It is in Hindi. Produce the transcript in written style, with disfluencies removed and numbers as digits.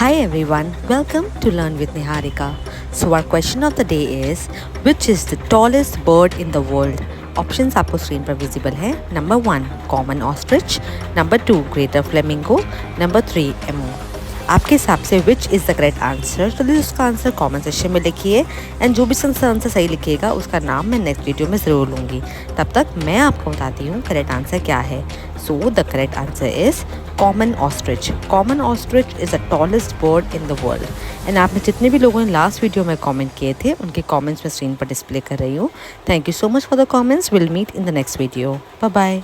Hi everyone, welcome to Learn with Niharika. So our question of the day is, which is the tallest bird in the world? Options आपको स्क्रीन पर विजिबल है. Number 1 common ostrich, number 2 greater flamingo, number 3 emu. आपके हिसाब से which is the correct answer? चलिए उसका आंसर कमेंट सेक्शन में लिखिए एंड जो भी आंसर सही लिखिएगा उसका नाम मैं नेक्स्ट वीडियो में ज़रूर लूँगी. तब तक मैं आपको बताती हूँ करेक्ट आंसर क्या है. So the correct answer is common ostrich. Common ostrich is the tallest bird in the world. And आपने जितने भी लोगों ने लास्ट वीडियो में कमेंट किए थे उनके कमेंट्स मैं स्क्रीन पर डिस्प्ले कर रही हूँ. Thank you so much for the comments. Will meet in the next video. Bye bye.